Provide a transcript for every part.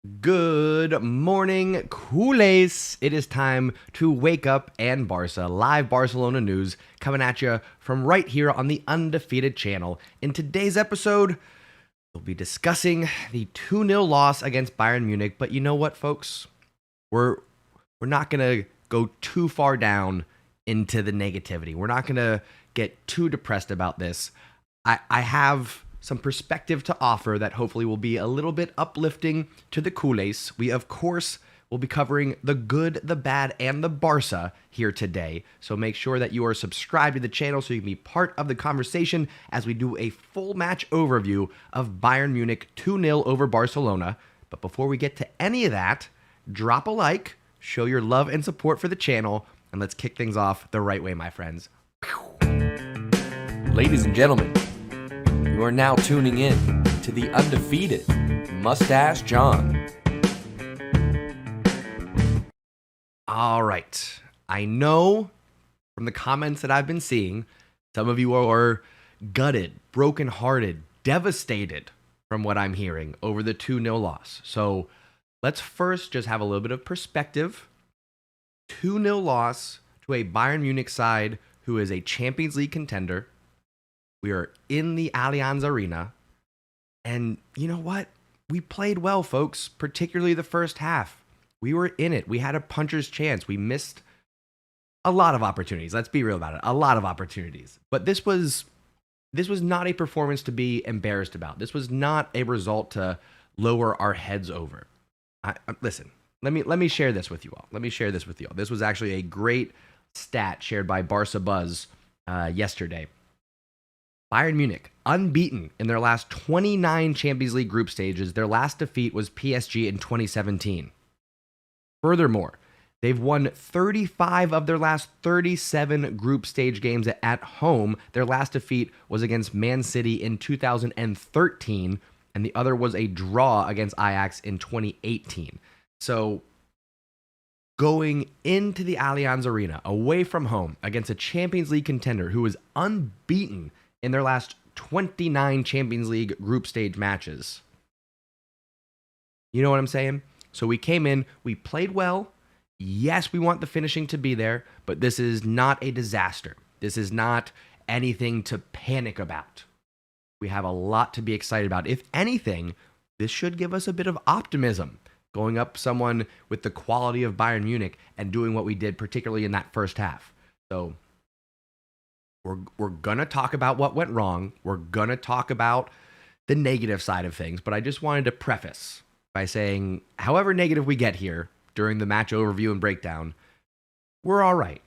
Good morning, Culés. It is time to wake up and Barça. Live Barcelona news coming at you from right here on the Undefeated channel. In today's episode, we'll be discussing the 2-0 loss against Bayern Munich. But you know what, folks? We're not going to go too far down into the negativity. We're not going to get too depressed about this. I have some perspective to offer that hopefully will be a little bit uplifting to the Culés. We, of course, will be covering the good, the bad, and the Barça here today. So make sure that you are subscribed to the channel so you can be part of the conversation as we do a full match overview of Bayern Munich 2-0 over Barcelona. But before we get to any of that, drop a like, show your love and support for the channel, and let's kick things off the right way, my friends. Ladies and gentlemen, you are now tuning in to the undefeated Mustache John. All right. I know from the comments that I've been seeing, some of you are gutted, brokenhearted, devastated from what I'm hearing over the 2-0 loss. So let's first just have a little bit of perspective. 2-0 loss to a Bayern Munich side who is a Champions League contender. We are in the Allianz Arena. And you know what? We played well, folks, particularly the first half. We were in it. We had a puncher's chance. We missed a lot of opportunities. Let's be real about it. A lot of opportunities. But this was not a performance to be embarrassed about. This was not a result to lower our heads over. Listen, let me share this with you all. This was actually a great stat shared by Barça Buzz yesterday. Bayern Munich, unbeaten in their last 29 Champions League group stages. Their last defeat was PSG in 2017. Furthermore, they've won 35 of their last 37 group stage games at home. Their last defeat was against Man City in 2013, and the other was a draw against Ajax in 2018. So, going into the Allianz Arena, away from home, against a Champions League contender who is unbeaten in their last 29 Champions League group stage matches. You know what I'm saying? So we came in, we played well. Yes, we want the finishing to be there, but this is not a disaster. This is not anything to panic about. We have a lot to be excited about. If anything, this should give us a bit of optimism going up someone with the quality of Bayern Munich and doing what we did, particularly in that first half. So we're going to talk about what went wrong. We're going to talk about the negative side of things. But I just wanted to preface by saying, however negative we get here during the match overview and breakdown, we're all right.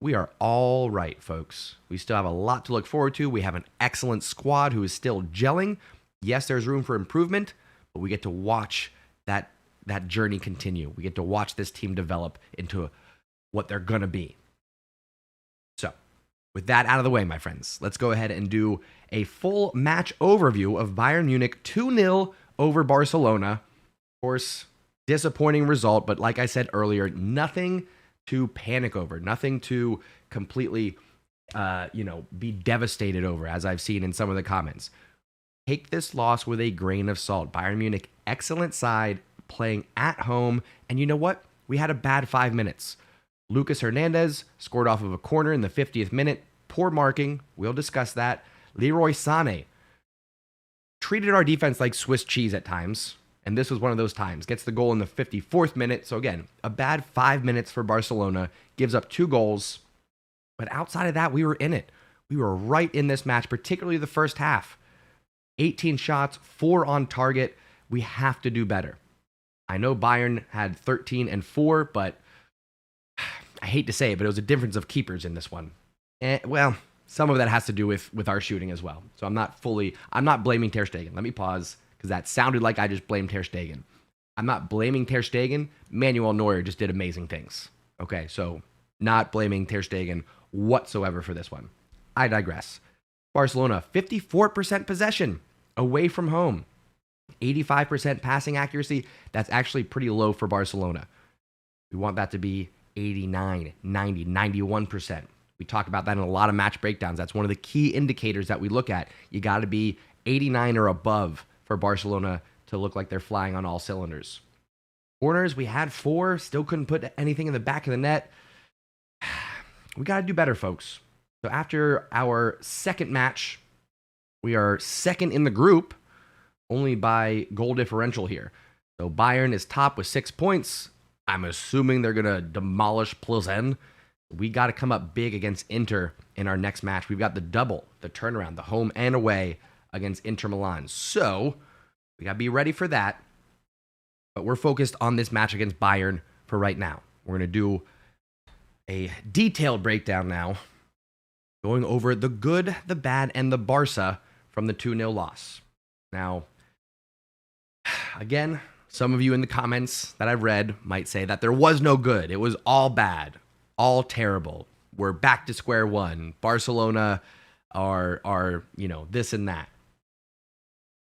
We are all right, folks. We still have a lot to look forward to. We have an excellent squad who is still gelling. Yes, there's room for improvement, but we get to watch that journey continue. We get to watch this team develop into what they're going to be. So, with that out of the way, my friends, let's go ahead and do a full match overview of Bayern Munich 2-0 over Barcelona. Of course, disappointing result, but like I said earlier, nothing to panic over, nothing to completely, be devastated over, as I've seen in some of the comments. Take this loss with a grain of salt. Bayern Munich, excellent side, playing at home, and you know what? We had a bad 5 minutes. Lucas Hernandez scored off of a corner in the 50th minute. Poor marking. We'll discuss that. Leroy Sané treated our defense like Swiss cheese at times, and this was one of those times. Gets the goal in the 54th minute. So again, a bad 5 minutes for Barcelona. Gives up 2 goals. But outside of that, we were in it. We were right in this match, particularly the first half. 18 shots, 4 on target. We have to do better. I know Bayern had 13 and 4, but I hate to say it, but it was a difference of keepers in this one. Well, some of that has to do with our shooting as well. So I'm not blaming Ter Stegen. Let me pause, because that sounded like I just blamed Ter Stegen. I'm not blaming Ter Stegen. Manuel Neuer just did amazing things. Okay, so not blaming Ter Stegen whatsoever for this one. I digress. Barcelona, 54% possession away from home. 85% passing accuracy. That's actually pretty low for Barcelona. We want that to be 89, 90, 91%. We talk about that in a lot of match breakdowns. That's one of the key indicators that we look at. You got to be 89 or above for Barcelona to look like they're flying on all cylinders. Corners, we had 4, still couldn't put anything in the back of the net. We got to do better, folks. So after our second match, we are second in the group, only by goal differential here. So Bayern is top with 6 points. I'm assuming they're going to demolish Plzen. We got to come up big against Inter in our next match. We've got the double, the turnaround, the home and away against Inter Milan. So we got to be ready for that. But we're focused on this match against Bayern for right now. We're going to do a detailed breakdown now, going over the good, the bad, and the Barça from the 2-0 loss. Now, again, some of you in the comments that I've read might say that there was no good. It was all bad, all terrible. We're back to square one. Barcelona are this and that.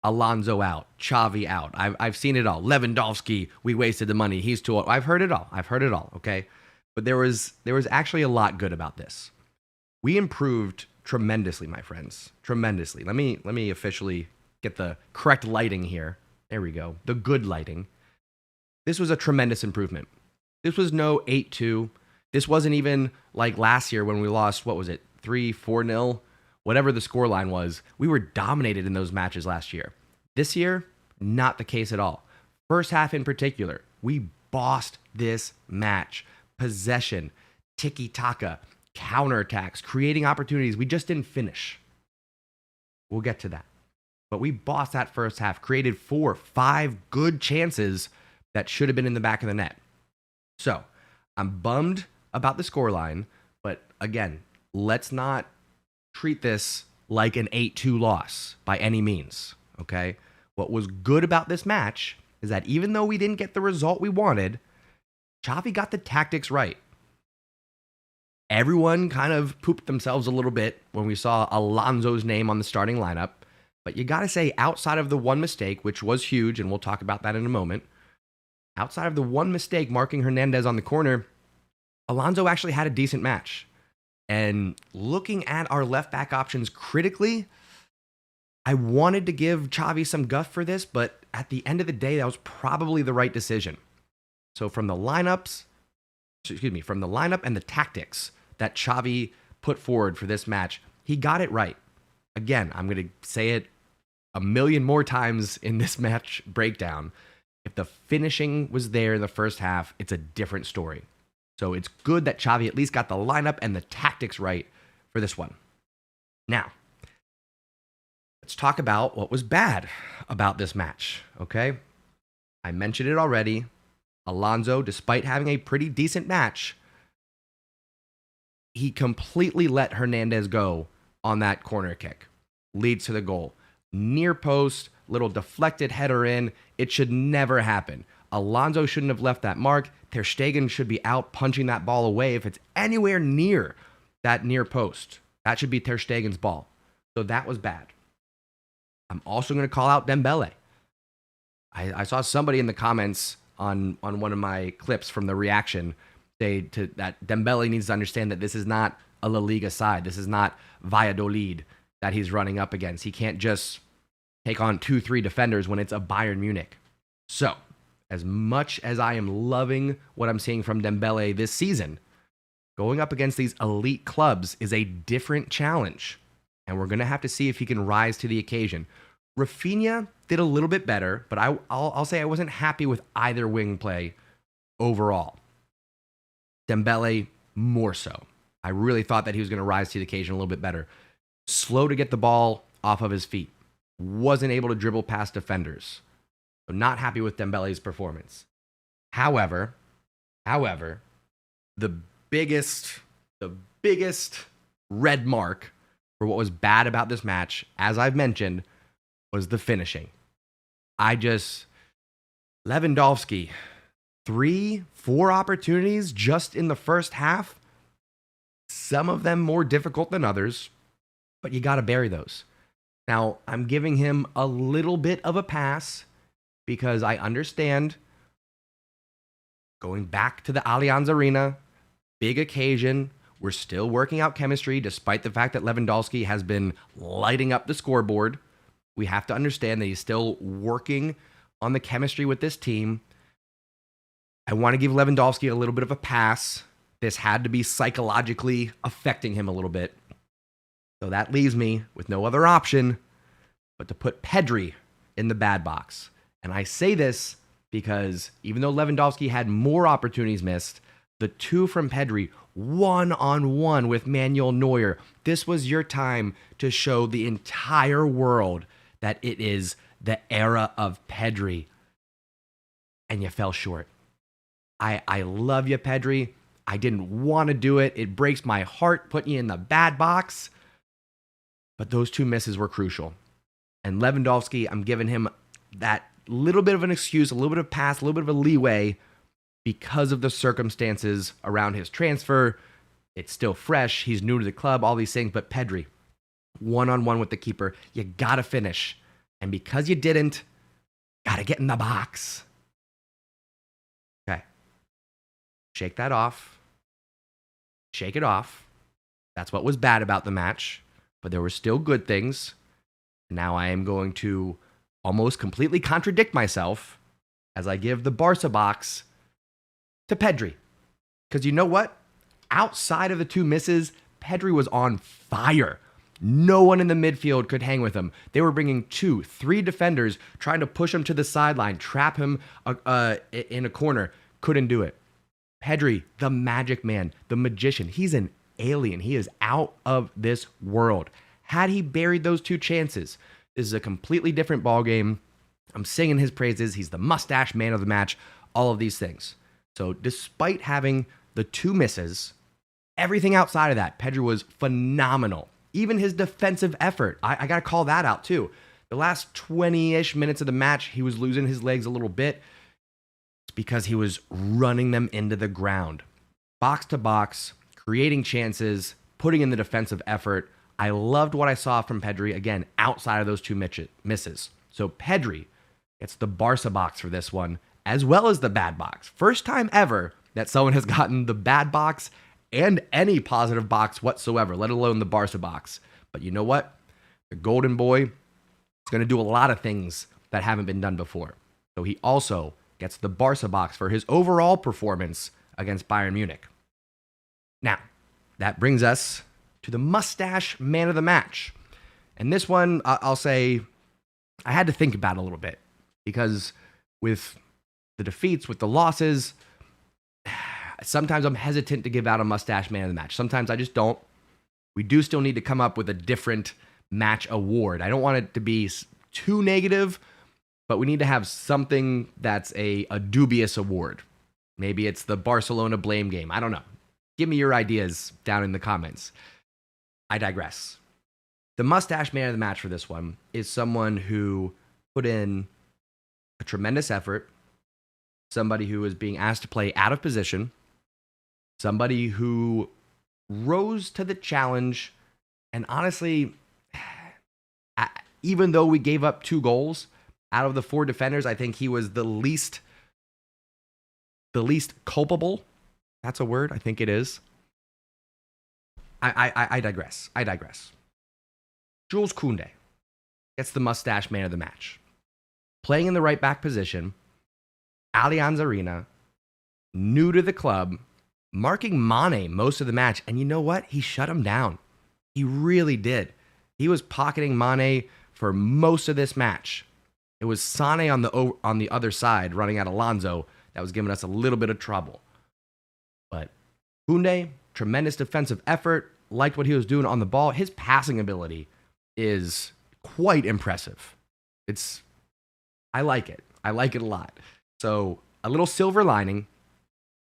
Alonso out, Xavi out. I've seen it all. Lewandowski, we wasted the money. He's too old. I've heard it all. Okay, but there was actually a lot good about this. We improved tremendously, my friends. Tremendously. Let me officially get the correct lighting here. There we go. The good lighting. This was a tremendous improvement. This was no 8-2. This wasn't even like last year when we lost, 3-4-0? Whatever the scoreline was, we were dominated in those matches last year. This year, not the case at all. First half in particular, we bossed this match. Possession, tiki-taka, counterattacks, creating opportunities. We just didn't finish. We'll get to that. But we bossed that first half, created 4, 5 good chances that should have been in the back of the net. So, I'm bummed about the scoreline, but again, let's not treat this like an 8-2 loss by any means, okay? What was good about this match is that even though we didn't get the result we wanted, Xavi got the tactics right. Everyone kind of pooped themselves a little bit when we saw Alonso's name on the starting lineup, but you got to say, outside of the one mistake, which was huge, and we'll talk about that in a moment, outside of the one mistake marking Hernandez on the corner, Alonso actually had a decent match. And looking at our left back options critically, I wanted to give Xavi some guff for this, but at the end of the day, that was probably the right decision. So from the lineup and the tactics that Xavi put forward for this match, he got it right. Again, I'm going to say it a million more times in this match breakdown. If the finishing was there in the first half, it's a different story. So it's good that Xavi at least got the lineup and the tactics right for this one. Now, let's talk about what was bad about this match, okay? I mentioned it already. Alonso, despite having a pretty decent match, he completely let Hernandez go on that corner kick. Leads to the goal. Near post, little deflected header in. It should never happen. Alonso shouldn't have left that mark. Ter Stegen should be out punching that ball away if it's anywhere near that near post. That should be Ter Stegen's ball. So that was bad. I'm also going to call out Dembele. I saw somebody in the comments on one of my clips from the reaction say that Dembele needs to understand that this is not a La Liga side. This is not Valladolid that he's running up against. He can't just take on 2-3 defenders when it's a Bayern Munich. So, as much as I am loving what I'm seeing from Dembele this season, going up against these elite clubs is a different challenge. And we're going to have to see if he can rise to the occasion. Rafinha did a little bit better, but I'll say I wasn't happy with either wing play overall. Dembele, more so. I really thought that he was going to rise to the occasion a little bit better. Slow to get the ball off of his feet. Wasn't able to dribble past defenders. So not happy with Dembele's performance. However, the biggest red mark for what was bad about this match, as I've mentioned, was the finishing. Lewandowski, 3-4 opportunities just in the first half. Some of them more difficult than others, but you got to bury those. Now, I'm giving him a little bit of a pass because I understand going back to the Allianz Arena, big occasion. We're still working out chemistry despite the fact that Lewandowski has been lighting up the scoreboard. We have to understand that he's still working on the chemistry with this team. I want to give Lewandowski a little bit of a pass. This had to be psychologically affecting him a little bit. So that leaves me with no other option but to put Pedri in the bad box. And I say this because even though Lewandowski had more opportunities missed, the two from Pedri, one-on-one with Manuel Neuer, this was your time to show the entire world that it is the era of Pedri. And you fell short. I love you, Pedri. I didn't want to do it. It breaks my heart putting you in the bad box. But those two misses were crucial. And Lewandowski, I'm giving him that little bit of an excuse, a little bit of pass, a little bit of a leeway because of the circumstances around his transfer. It's still fresh. He's new to the club, all these things. But Pedri, one-on-one with the keeper, you got to finish. And because you didn't, got to get in the box. Okay. Shake that off. Shake it off. That's what was bad about the match. But there were still good things. Now I am going to almost completely contradict myself as I give the Barça box to Pedri. Because you know what? Outside of the two misses, Pedri was on fire. No one in the midfield could hang with him. They were bringing 2, 3 defenders, trying to push him to the sideline, trap him in a corner. Couldn't do it. Pedri, the magic man, the magician. He's an alien. He is out of this world. Had he buried those 2 chances, this is a completely different ballgame. I'm singing his praises. He's the mustache man of the match, all of these things. So despite having the 2 misses, everything outside of that, Pedri was phenomenal. Even his defensive effort, I got to call that out too. The last 20-ish minutes of the match, he was losing his legs a little bit. It's because he was running them into the ground. Box to box, creating chances, putting in the defensive effort. I loved what I saw from Pedri, again, outside of those 2 misses. So Pedri gets the Barça box for this one, as well as the bad box. First time ever that someone has gotten the bad box and any positive box whatsoever, let alone the Barça box. But you know what? The golden boy is going to do a lot of things that haven't been done before. So he also gets the Barça box for his overall performance against Bayern Munich. Now, that brings us to the mustache man of the match. And this one, I'll say, I had to think about it a little bit because with the defeats, with the losses, sometimes I'm hesitant to give out a mustache man of the match. Sometimes I just don't. We do still need to come up with a different match award. I don't want it to be too negative, but we need to have something that's a dubious award. Maybe it's the Barcelona blame game. I don't know. Give me your ideas down in the comments. I digress. The mustache man of the match for this one is someone who put in a tremendous effort, somebody who is being asked to play out of position, somebody who rose to the challenge, and honestly, even though we gave up 2 goals, out of the 4 defenders, I think he was the least culpable. That's a word? I think it is. I digress. Jules Koundé gets the mustache man of the match. Playing in the right back position, Allianz Arena, new to the club, marking Mane most of the match. And you know what? He shut him down. He really did. He was pocketing Mane for most of this match. It was Sané on the other side running at Alonso that was giving us a little bit of trouble. But Koundé, tremendous defensive effort, liked what he was doing on the ball. His passing ability is quite impressive. I like it. I like it a lot. So a little silver lining.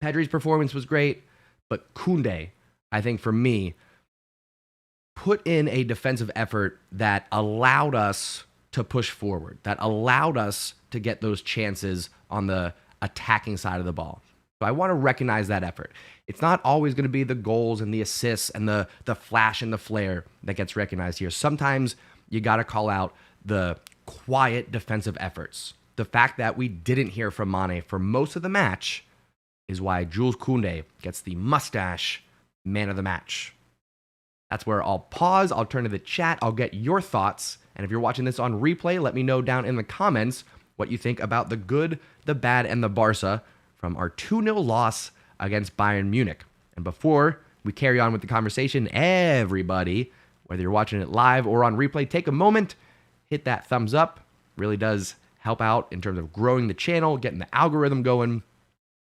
Pedri's performance was great, but Koundé, I think for me, put in a defensive effort that allowed us to push forward, that allowed us to get those chances on the attacking side of the ball. So I want to recognize that effort. It's not always going to be the goals and the assists and the flash and the flare that gets recognized here. Sometimes you got to call out the quiet defensive efforts. The fact that we didn't hear from Mane for most of the match is why Jules Koundé gets the mustache man of the match. That's where I'll pause. I'll turn to the chat. I'll get your thoughts. And if you're watching this on replay, let me know down in the comments what you think about the good, the bad, and the Barça from our 2-0 loss against Bayern Munich. And before we carry on with the conversation, everybody, whether you're watching it live or on replay, take a moment, hit that thumbs up. Really does help out in terms of growing the channel, getting the algorithm going,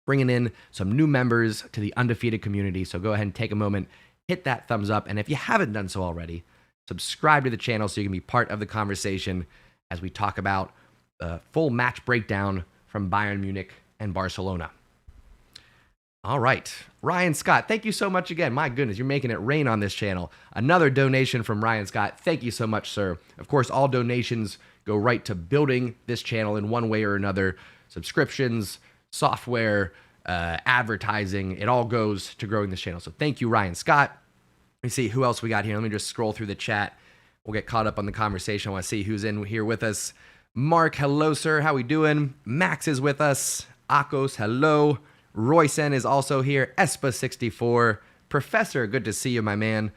bringing in some new members to the Undefeated community. So go ahead and take a moment, hit that thumbs up. And if you haven't done so already, subscribe to the channel so you can be part of the conversation as we talk about the full match breakdown from Bayern Munich and Barcelona. All right, Ryan Scott, thank you so much again. My goodness, you're making it rain on this channel. Another donation from Ryan Scott. Thank you so much, sir. Of course, all donations go right to building this channel in one way or another. Subscriptions, software, advertising, it all goes to growing this channel. So thank you, Ryan Scott. Let me see who else we got here. Let me just scroll through the chat. We'll get caught up on the conversation. I want to see who's in here with us. Mark, hello, sir. How we doing? Max is with us. Akos, hello. Roysen is also here. Espa64. Professor, good to see you, my man.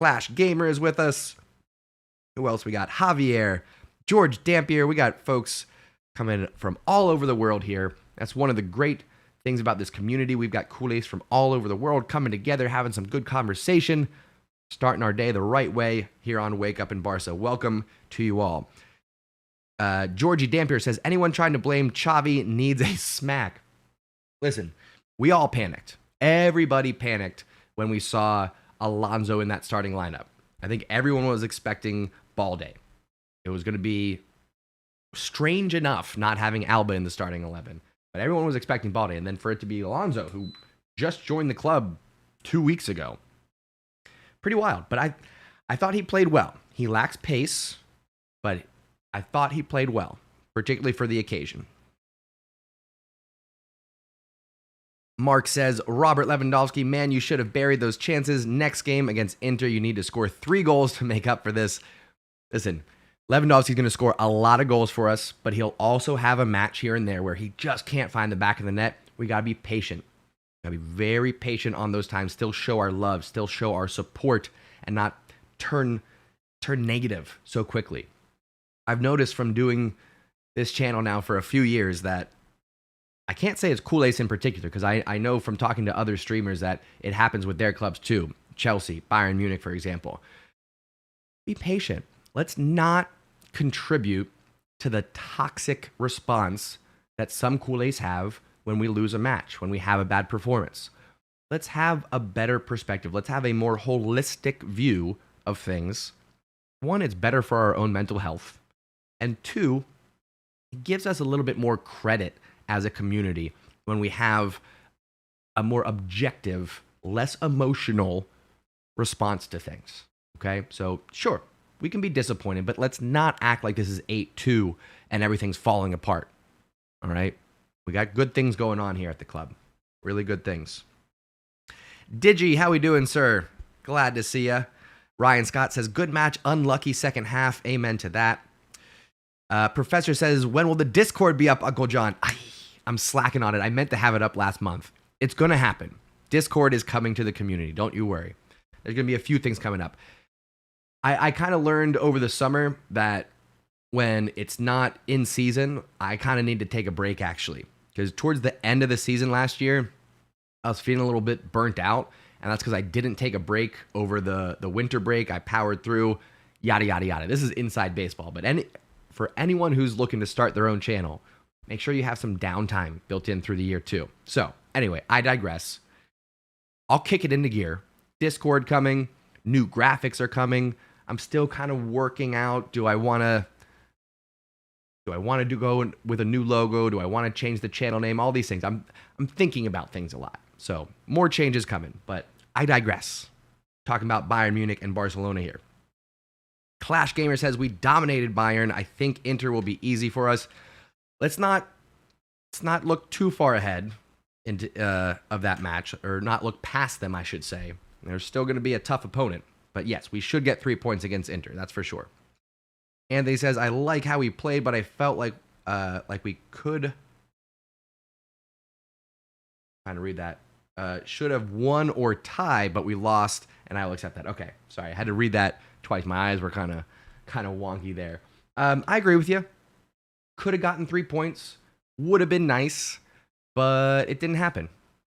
Flash Gamer is with us. Who else we got? Javier. George Dampier. We got folks coming from all over the world here. That's one of the great things about this community. We've got Kool-Aids from all over the world coming together, having some good conversation, starting our day the right way here on Wake Up in Barça. Welcome to you all. Georgie Dampier says, anyone trying to blame Xavi needs a smack. Listen, we all panicked. Everybody panicked when we saw Alonso in that starting lineup. I think everyone was expecting ball day. It was going to be strange enough not having Alba in the starting 11, but everyone was expecting ball day. And then for it to be Alonso, who just joined the club 2 weeks ago. Pretty wild, but I thought he played well. He lacks pace, but I thought he played well, particularly for the occasion. Mark says, Robert Lewandowski, man, you should have buried those chances. Next game against Inter, you need to score 3 goals to make up for this. Listen, Lewandowski's going to score a lot of goals for us, but he'll also have a match here and there where he just can't find the back of the net. We got to be patient. Got to be very patient on those times. Still show our love, still show our support, and not turn negative so quickly. I've noticed from doing this channel now for a few years that I can't say it's Kool-Aid in particular, because I know from talking to other streamers that it happens with their clubs too. Chelsea, Bayern Munich, for example. Be patient. Let's not contribute to the toxic response that some Kool-Aids have when we lose a match, when we have a bad performance. Let's have a better perspective. Let's have a more holistic view of things. One, it's better for our own mental health. And two, it gives us a little bit more credit as a community when we have a more objective, less emotional response to things. Okay? So, sure, we can be disappointed, but let's not act like this is 8-2 and everything's falling apart. All right? We got good things going on here at the club. Really good things. Digi, how we doing, sir? Glad to see ya. Ryan Scott says, good match, unlucky second half. Amen to that. Professor says, when will the Discord be up, Uncle John? I'm slacking on it. I meant to have it up last month. It's going to happen. Discord is coming to the community. Don't you worry. There's going to be a few things coming up. I kind of learned over the summer that when it's not in season, I kind of need to take a break, actually. Because towards the end of the season last year, I was feeling a little bit burnt out. And that's because I didn't take a break over the winter break. I powered through, yada, yada, yada. This is inside baseball. But for anyone who's looking to start their own channel, make sure you have some downtime built in through the year too. So anyway, I digress. I'll kick it into gear. Discord coming. New graphics are coming. I'm still kind of working out. Do I want to go with a new logo? Do I want to change the channel name? All these things. I'm thinking about things a lot. So more changes coming, but I digress. Talking about Bayern Munich and Barcelona here. Clash Gamer says, we dominated Bayern. I think Inter will be easy for us. Let's not look too far ahead of that match, or not look past them, I should say. There's still going to be a tough opponent. But yes, we should get 3 points against Inter. That's for sure. Anthony says, I like how we played, but I felt like we could... Trying to read that. Should have won or tie, but we lost, and I will accept that. Okay, sorry, I had to read that twice. My eyes were kind of wonky there. I agree with you. Could have gotten 3 points. Would have been nice. but it didn't happen.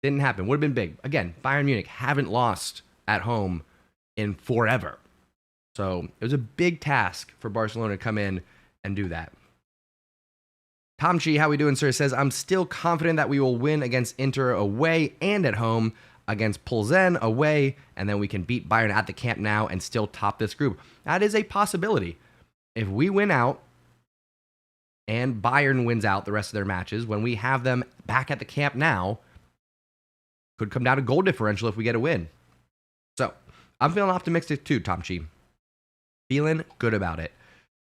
Didn't happen. Would have been big. Again, Bayern Munich haven't lost at home in forever. So it was a big task for Barcelona to come in and do that. Tom Chi, how we doing, sir, says, I'm still confident that we will win against Inter away and at home, against Pilsen away, and then we can beat Bayern at the Camp Nou and still top this group. That is a possibility. If we win out and Bayern wins out the rest of their matches, when we have them back at the Camp Nou, could come down to goal differential if we get a win. So, I'm feeling optimistic too, Tom Chi. Feeling good about it.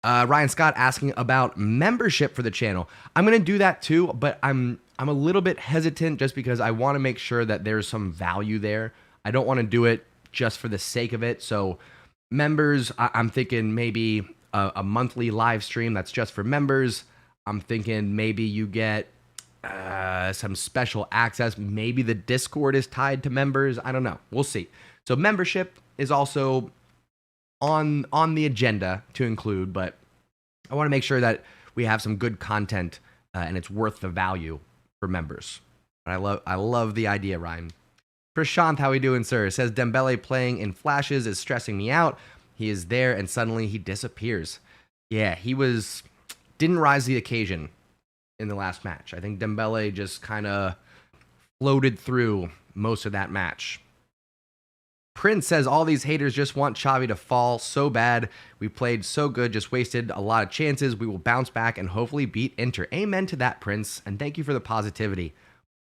Ryan Scott asking about membership for the channel. I'm going to do that too, but I'm a little bit hesitant just because I want to make sure that there's some value there. I don't want to do it just for the sake of it. So members, I'm thinking maybe a monthly live stream that's just for members. I'm thinking maybe you get some special access. Maybe the Discord is tied to members. I don't know. We'll see. So membership is also on the agenda to include, but I want to make sure that we have some good content and it's worth the value for members. I love the idea, Ryan. Prashant, how we doing, sir? Says Dembele playing in flashes is stressing me out. He is there and suddenly he disappears. Yeah, he didn't rise to the occasion in the last match. I think Dembele just kind of floated through most of that match. Prince says all these haters just want Xavi to fall so bad. We played so good, just wasted a lot of chances. We will bounce back and hopefully beat Inter. Amen to that, Prince, and thank you for the positivity.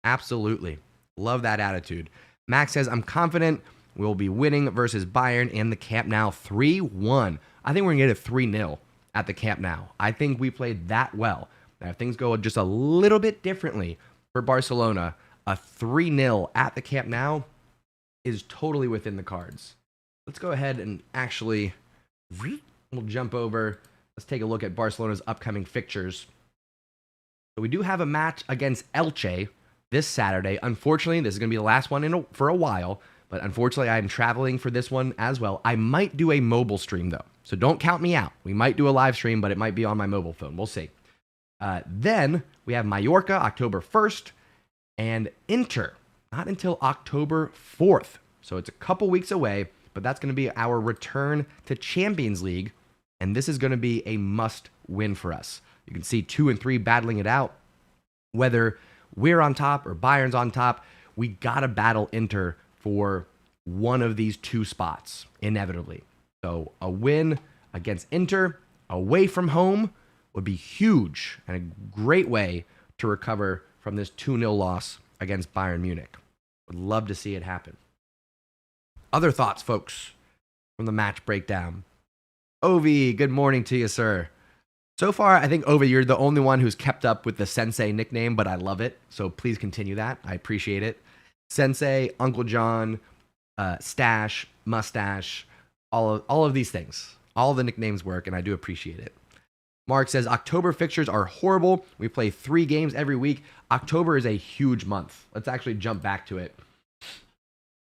Absolutely. Love that attitude. Max says, I'm confident we'll be winning versus Bayern in the Camp Nou 3-1. I think we're going to get a 3-0 at the Camp Nou. I think we played that well. Now, if things go just a little bit differently for Barcelona, a 3-0 at the Camp Nou is totally within the cards. Let's go ahead and actually, we'll jump over. Let's take a look at Barcelona's upcoming fixtures. So we do have a match against Elche this Saturday. Unfortunately, this is going to be the last one for a while, but unfortunately, I'm traveling for this one as well. I might do a mobile stream, though, so don't count me out. We might do a live stream, but it might be on my mobile phone. We'll see. Then we have Mallorca, October 1st, and Inter, not until October 4th. So it's a couple weeks away, but that's going to be our return to Champions League, and this is going to be a must-win for us. You can see 2 and 3 battling it out. Whether we're on top or Bayern's on top, we got to battle Inter for one of these two spots, inevitably. So a win against Inter away from home would be huge and a great way to recover from this 2-0 loss against Bayern Munich. Would love to see it happen. Other thoughts, folks, from the match breakdown. Ovi, good morning to you, sir. So far, I think, Ovi, you're the only one who's kept up with the Sensei nickname, but I love it. So please continue that. I appreciate it. Sensei, Uncle John, Stash, Mustache, all of these things. All the nicknames work, and I do appreciate it. Mark says, October fixtures are horrible. We play 3 games every week. October is a huge month. Let's actually jump back to it.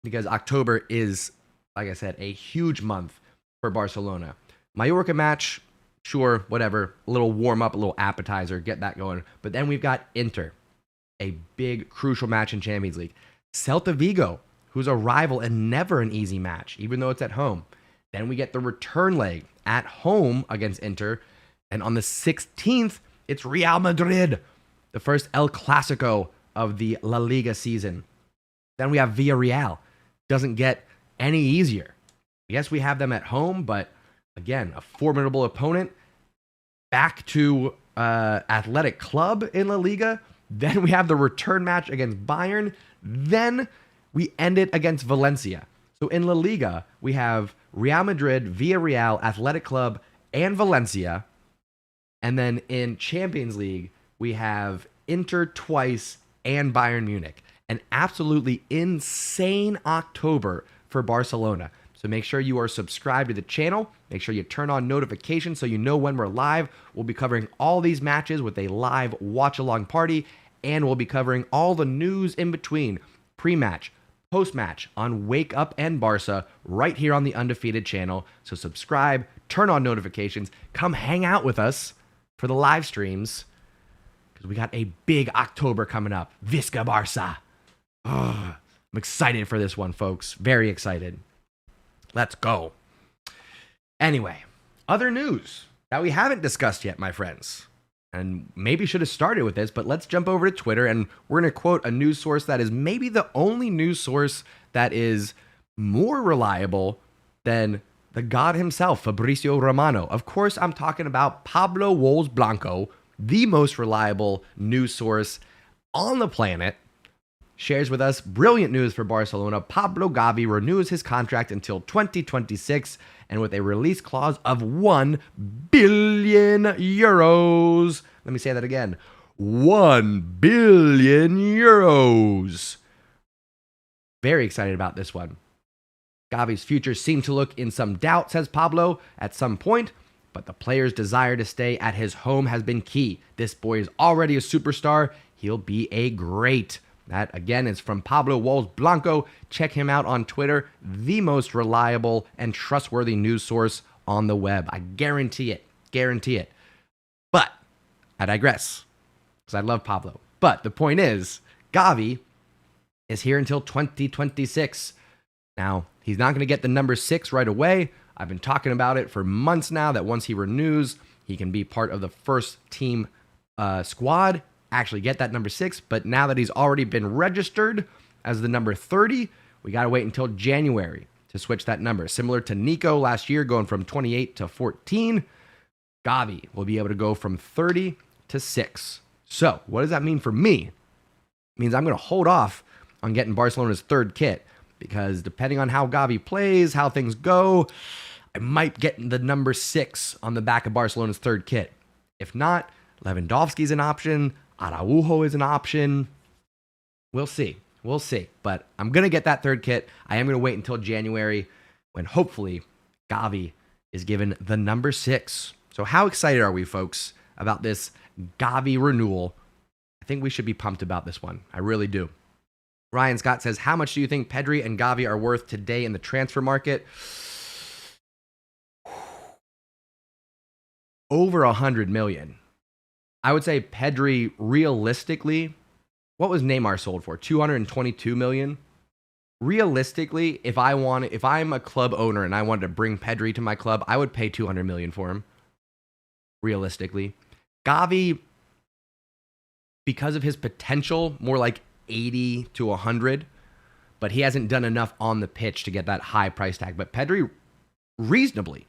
Because October is, like I said, a huge month for Barcelona. Mallorca match, sure, whatever. A little warm up, a little appetizer, get that going. But then we've got Inter, a big, crucial match in Champions League. Celta Vigo, who's a rival and never an easy match, even though it's at home. Then we get the return leg at home against Inter. And on the 16th, it's Real Madrid, the first El Clasico of the La Liga season. Then we have Villarreal. Doesn't get any easier. Yes, we have them at home, but again, a formidable opponent. Back to Athletic Club in La Liga. Then we have the return match against Bayern. Then we end it against Valencia. So in La Liga, we have Real Madrid, Villarreal, Athletic Club, and Valencia. And then in Champions League, we have Inter twice and Bayern Munich. An absolutely insane October for Barcelona. So make sure you are subscribed to the channel. Make sure you turn on notifications so you know when we're live. We'll be covering all these matches with a live watch-along party, and we'll be covering all the news in between, pre-match, post-match on Wake Up and Barça right here on the Undefeated channel. So subscribe, turn on notifications, come hang out with us for the live streams, because we got a big October coming up. Visca Barça. Oh, I'm excited for this one, folks. Very excited. Let's go. Anyway, other news that we haven't discussed yet, my friends. And maybe should have started with this, but let's jump over to Twitter and we're going to quote a news source that is maybe the only news source that is more reliable than the god himself, Fabrizio Romano. Of course, I'm talking about Pablo Wolz Blanco, the most reliable news source on the planet. Shares with us brilliant news for Barcelona. Pablo Gavi renews his contract until 2026 and with a release clause of 1 billion euros. Let me say that again. 1 billion euros. Very excited about this one. Gavi's future seemed to look in some doubt, says Pablo, at some point, but the player's desire to stay at his home has been key. This boy is already a superstar. He'll be a great. That, again, is from Pablo Wolz Blanco. Check him out on Twitter, the most reliable and trustworthy news source on the web. I guarantee it. Guarantee it. But I digress, because I love Pablo. But the point is, Gavi is here until 2026. Now, he's not going to get the number 6 right away. I've been talking about it for months now, that once he renews, he can be part of the first team squad, actually get that number 6. But now that he's already been registered as the number 30, we got to wait until January to switch that number. Similar to Nico last year, going from 28 to 14, Gavi will be able to go from 30 to 6. So what does that mean for me? It means I'm going to hold off on getting Barcelona's third kit, because depending on how Gavi plays, how things go, I might get the number 6 on the back of Barcelona's third kit. If not, Lewandowski's an option. Araujo is an option. We'll see. We'll see. But I'm going to get that third kit. I am going to wait until January when hopefully Gavi is given the number 6. So how excited are we, folks, about this Gavi renewal? I think we should be pumped about this one. I really do. Ryan Scott says, how much do you think Pedri and Gavi are worth today in the transfer market? Over 100 million. I would say Pedri, realistically, what was Neymar sold for? 222 million. Realistically, if I'm a club owner and I wanted to bring Pedri to my club, I would pay 200 million for him. Realistically. Gavi, because of his potential, more like 80 to 100, but he hasn't done enough on the pitch to get that high price tag. But Pedri, reasonably,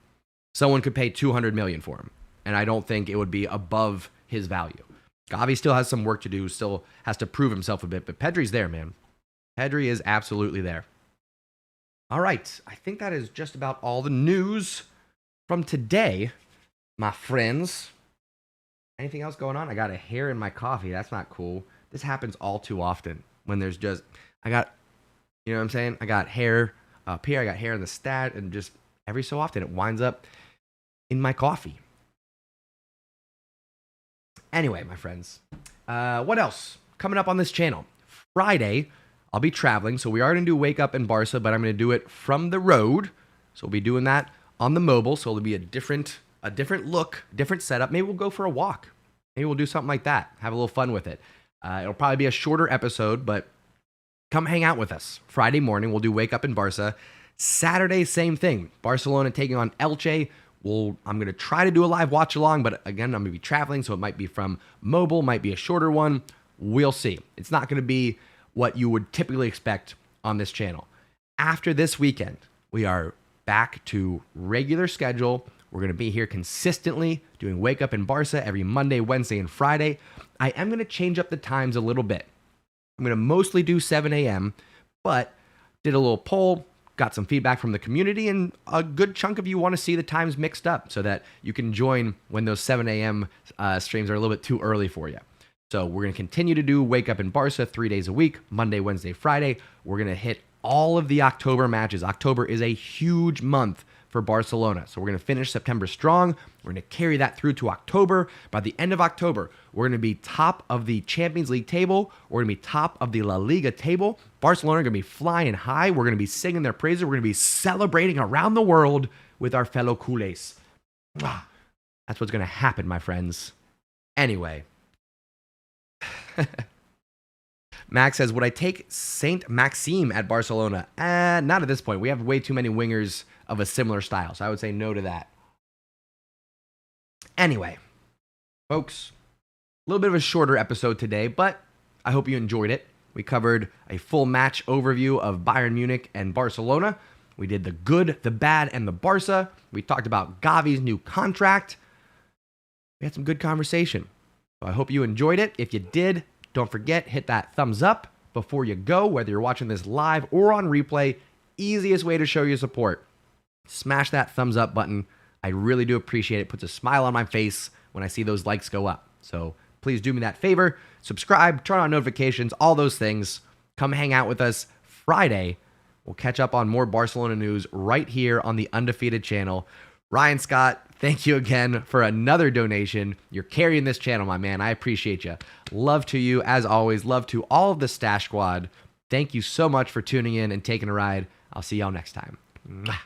someone could pay 200 million for him, and I don't think it would be above his value. Gavi still has some work to do, still has to prove himself a bit, but Pedri's there, man. Pedri is absolutely there. All right, I think that is just about all the news from today, my friends. Anything else going on? I got a hair in my coffee. That's not cool. This happens all too often when there's just, you know what I'm saying? I got hair up here, I got hair in the stat, and just every so often it winds up in my coffee. Anyway, my friends, what else? Coming up on this channel. Friday, I'll be traveling, so we are going to do Wake Up in Barça, but I'm going to do it from the road. So we'll be doing that on the mobile, so it'll be a different look, different setup. Maybe we'll go for a walk. Maybe we'll do something like that. Have a little fun with it. It'll probably be a shorter episode, but come hang out with us. Friday morning, we'll do Wake Up in Barça. Saturday, same thing. Barcelona taking on Elche. I'm going to try to do a live watch along, but again, I'm going to be traveling, so it might be from mobile, might be a shorter one. We'll see. It's not going to be what you would typically expect on this channel. After this weekend, we are back to regular schedule. We're going to be here consistently doing Wake Up in Barça every Monday, Wednesday, and Friday. I am going to change up the times a little bit. I'm going to mostly do 7 a.m., but did a little poll, got some feedback from the community, and a good chunk of you want to see the times mixed up so that you can join when those 7 a.m. Streams are a little bit too early for you. So we're going to continue to do Wake Up in Barça 3 days a week, Monday, Wednesday, Friday. We're going to hit all of the October matches. October is a huge month for Barcelona. So we're going to finish September strong. We're going to carry that through to October. By the end of October, we're going to be top of the Champions League table. We're going to be top of the La Liga table. Barcelona are going to be flying high. We're going to be singing their praises. We're going to be celebrating around the world with our fellow culés. That's what's going to happen, my friends. Anyway, Max says, would I take Saint Maxime at Barcelona? Not at this point. We have way too many wingers of a similar style, so I would say no to that. Anyway, folks, a little bit of a shorter episode today, but I hope you enjoyed it. We covered a full match overview of Bayern Munich and Barcelona. We did the good, the bad, and the Barça. We talked about Gavi's new contract. We had some good conversation. So I hope you enjoyed it. If you did, don't forget, hit that thumbs up before you go, whether you're watching this live or on replay. Easiest way to show your support. Smash that thumbs up button. I really do appreciate it. It puts a smile on my face when I see those likes go up. So please do me that favor. Subscribe, turn on notifications, all those things. Come hang out with us Friday. We'll catch up on more Barcelona news right here on the Undefeated channel. Ryan Scott, thank you again for another donation. You're carrying this channel, my man. I appreciate you. Love to you, as always. Love to all of the Stash Squad. Thank you so much for tuning in and taking a ride. I'll see y'all next time. Mwah.